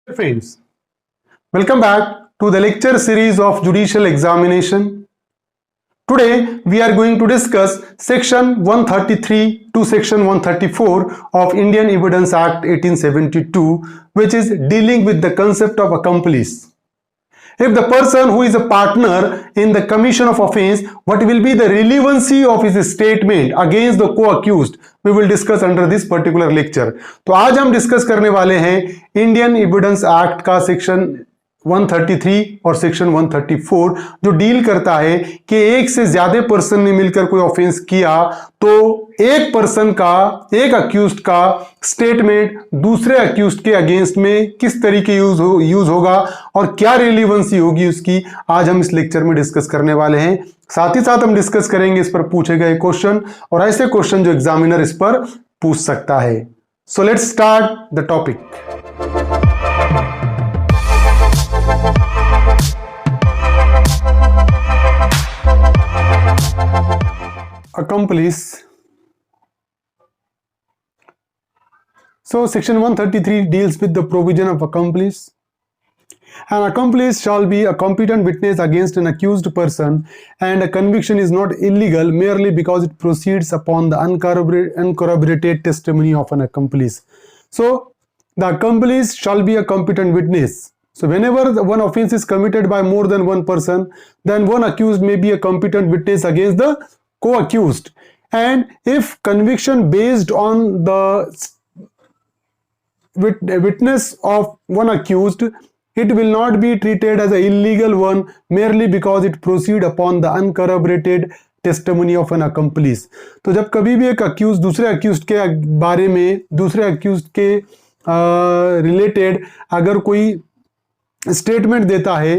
Friends, welcome back to the lecture series of judicial examination. Today we are going to discuss section 133 to section 134 of Indian Evidence Act 1872, which is dealing with the concept of accomplice. If the person who is a partner in the commission of offense, what will be the relevancy of his statement against the co-accused, we will discuss under this particular lecture. तो आज हम discuss करने वाले हैं Indian evidence act का section 133 और section 134 जो deal करता है कि एक से ज्यादा पर्सन ने मिलकर कोई ऑफेंस किया तो एक पर्सन का, एक अक्यूज्ड का स्टेटमेंट दूसरे अक्यूज्ड के अगेंस्ट में किस तरीके यूज होगा और क्या रिलेवेंसी होगी उसकी, आज हम इस लेक्चर में डिस्कस करने वाले हैं। साथ ही साथ हम डिस्कस करेंगे इस पर पूछे गए क्वेश्चन और ऐसे क्वेश्चन जो एग्जामिनर इस पर पूछ सकता है। So let's start the topic. Accomplice. So section 133 deals with the provision of accomplice. An accomplice shall be a competent witness against an accused person, and a conviction is not illegal merely because it proceeds upon the uncorroborated testimony of an accomplice. So the accomplice shall be a competent witness. So whenever one offense is committed by more than one person, then one accused may be a competent witness against the co-accused, and if conviction based on the witness of one accused, it will not be treated as an illegal one merely because it proceed upon the uncorroborated testimony of an accomplice. तो जब कभी भी एक accused दूसरे accused के बारे में, दूसरे अक्यूज के रिलेटेड अगर कोई स्टेटमेंट देता है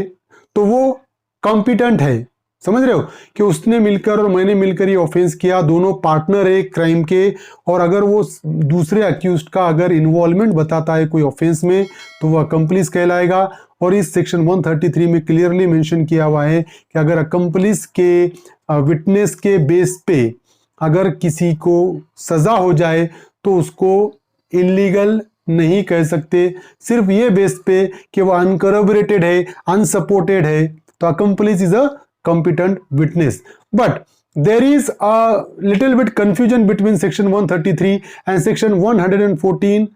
तो वो कॉम्पिटेंट है। समझ रहे हो कि उसने मिलकर और मैंने मिलकर ये ऑफेंस किया, दोनों पार्टनर है क्राइम के, और अगर वो दूसरे अक्यूज्ड का अगर इन्वॉल्वमेंट बताता है कोई ऑफेंस में तो वो अकम्प्लिस कहलाएगा। और इस सेक्शन 133 में क्लियरली मेंशन किया हुआ है कि अगर अकम्प्लिस के विटनेस के बेस पे अगर किसी को सजा हो जाए तो उसको इलीगल नहीं कह सकते, सिर्फ ये बेस पे कि वो अनकरबरेटेड है, अनसपोर्टेड है, तो accomplish is a competent witness. But there is a little bit confusion between section 133 and section 114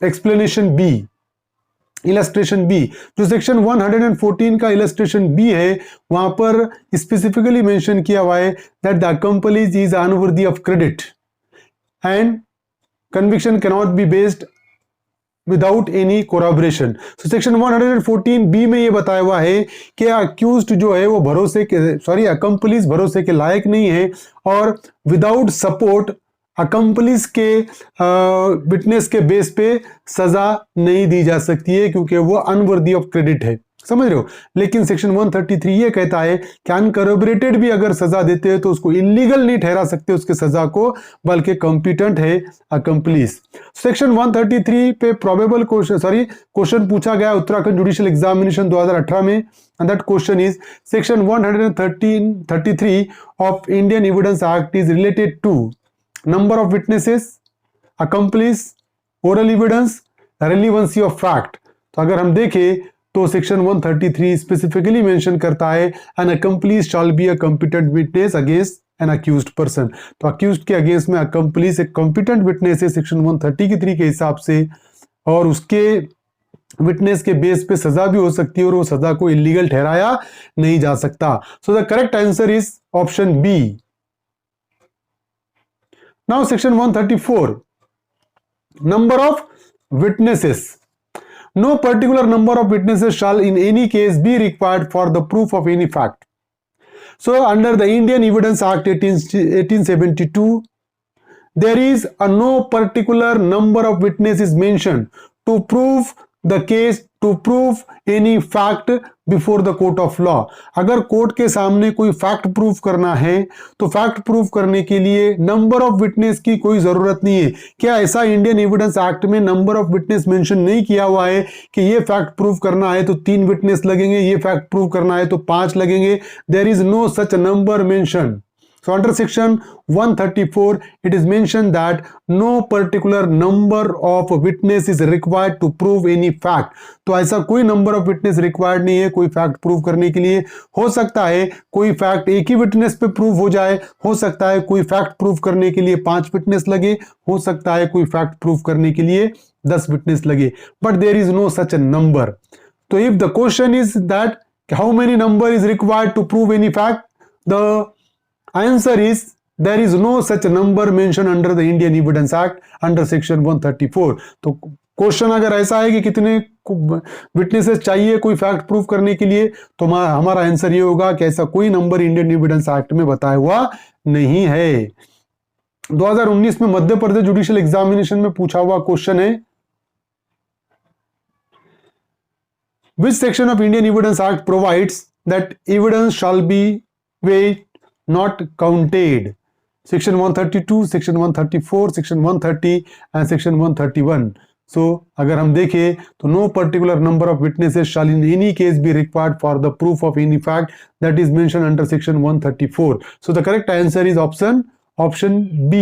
explanation B, illustration B. जो section 114 का illustration B है वहां पर specifically mention किया हुआ है that the accomplice is unworthy of credit and conviction cannot be based without any corroboration. So section 114 B में ये बताया हुआ है कि अक्यूज्ड जो है वो अकम्प्लिस भरोसे के लायक नहीं है और विदाउट सपोर्ट अकम्प्लिस के विटनेस के बेस पे सजा नहीं दी जा सकती है क्योंकि वो अनवर्दी ऑफ क्रेडिट है। समझ रहे हो। लेकिन सेक्शन 133 ये कहता है कि अनकरबरेटेड भी अगर सजा देते हैं तो उसको इलीगल नहीं ठहरा सकते उसके सजा को, बल्कि कॉम्पिटेंट है अकम्प्लिस। सेक्शन 133 पे प्रोबेबल क्वेश्चन पूछा गया उत्तराखंड जुडिशियल एग्जामिनेशन 2018 में, and that question is section 133 of Indian evidence act is related to number of witnesses, accomplice, oral evidence, relevancy of fact. तो अगर हम देखें तो सेक्शन 133 स्पेसिफिकली मेंशन करता है an accomplice shall be a competent witness against an accused person. तो accused के against में अकम्प्लिस एक कॉम्पिटेंट विटनेस है सेक्शन 133 के हिसाब से, और उसके विटनेस के बेस पे सजा भी हो सकती है और वो सजा को इलीगल ठहराया नहीं जा सकता। So the correct answer is option B. Now section 134 number of witnesses. No particular number of witnesses shall in any case be required for the proof of any fact. So under the Indian Evidence Act 1872, there is a no particular number of witnesses mentioned to prove the case, to prove any fact before the court of law. अगर court के सामने कोई fact prove करना है तो fact prove करने के लिए नंबर ऑफ विटनेस की कोई जरूरत नहीं है। क्या ऐसा इंडियन एविडेंस एक्ट में नंबर ऑफ विटनेस मेंशन नहीं किया हुआ है कि ये फैक्ट प्रूव करना है तो 3 विटनेस लगेंगे, ये फैक्ट प्रूव करना है तो 5 लगेंगे? There is no such number mention. So under section 134, it is mentioned that no particular number of witness is required to prove any fact. तो ऐसा कोई नंबर ऑफ विटनेस रिक्वायर्ड नहीं है कोई फैक्ट प्रूव करने के लिए. हो सकता है कोई फैक्ट एक ही विटनेस पे प्रूव हो जाए, हो सकता है कोई फैक्ट प्रूव करने के लिए 5 विटनेस लगे, हो सकता है कोई फैक्ट प्रूव करने के लिए 10 विटनेस लगे, but there is no such a number. तो if the question is that how many number is required to prove any fact, the answer is there is no such number mentioned under the Indian Evidence Act under section 134. तो question अगर ऐसा है कि कितने witnesses चाहिए कोई fact prove करने के लिए, तो हमारा आंसर ये होगा कि ऐसा कोई नंबर इंडियन एविडेंस एक्ट में बताया हुआ नहीं है. 2019 में मध्य प्रदेश जुडिशियल एग्जामिनेशन में पूछा हुआ क्वेश्चन है, which section of Indian Evidence Act provides that evidence shall be weighed not counted? Section 132, section 134, section 130 and section 131. So अगर हम देखें तो no particular number of witnesses shall in any case be required for the proof of any fact that is mentioned under section 134. So the correct answer is option B.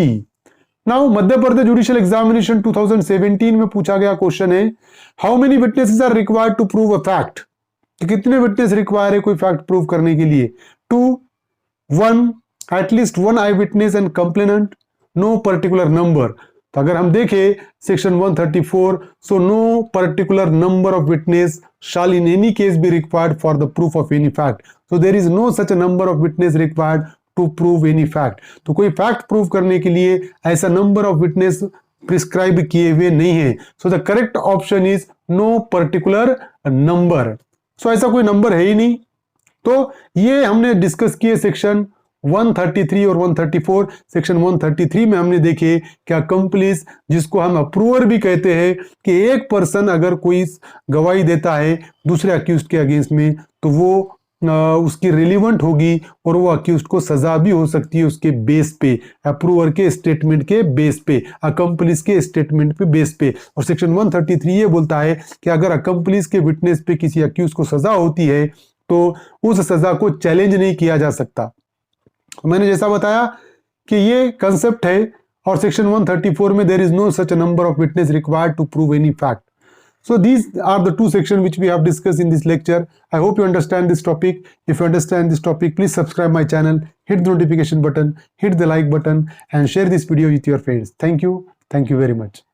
Now Madhya Pradesh judicial examination 2017 में पूछा गया question है, how many witnesses are required to prove a fact. कितने witness require है कोई fact prove करने के लिए? 2, 1, at least one eyewitness and complainant, no particular number. तो अगर हम देखें section 134, so no particular number of witness shall in any case be required for the proof of any fact. So there is no such a number of witness required to prove any fact. तो कोई fact prove करने के लिए ऐसा number of witness prescribe किए हुए नहीं है. So the correct option is no particular number. So ऐसा कोई नंबर है ही नहीं. तो ये हमने डिस्कस किए सेक्शन 133 और 134. सेक्शन 133 में हमने देखे क्या कंप्लीस, जिसको हम अप्रूवर भी कहते हैं, कि एक पर्सन अगर कोई गवाही देता है दूसरे अक्यूज्ड के अगेंस्ट में, तो वो उसकी रिलीवेंट होगी और वो अक्यूज्ड को सजा भी हो सकती है उसके बेस पे, अप्रूवर के स्टेटमेंट के बेस पे, अकम्पलिस के स्टेटमेंट पे बेस पे. और सेक्शन 133 ये बोलता है कि अगर अकम्पलिस के विटनेस पे किसी अक्यूज को सजा होती है तो उस सजा को चैलेंज नहीं किया जा सकता. मैंने जैसा बताया कि ये कंसेप्ट है, और सेक्शन 134 में there is no such a number of witness required to prove any fact. So these are the two sections which we have discussed in this lecture. I hope you understand this topic. If you understand this topic, please subscribe my channel, hit the notification button, hit the like button and share this video with your friends. Thank you. Thank you very much.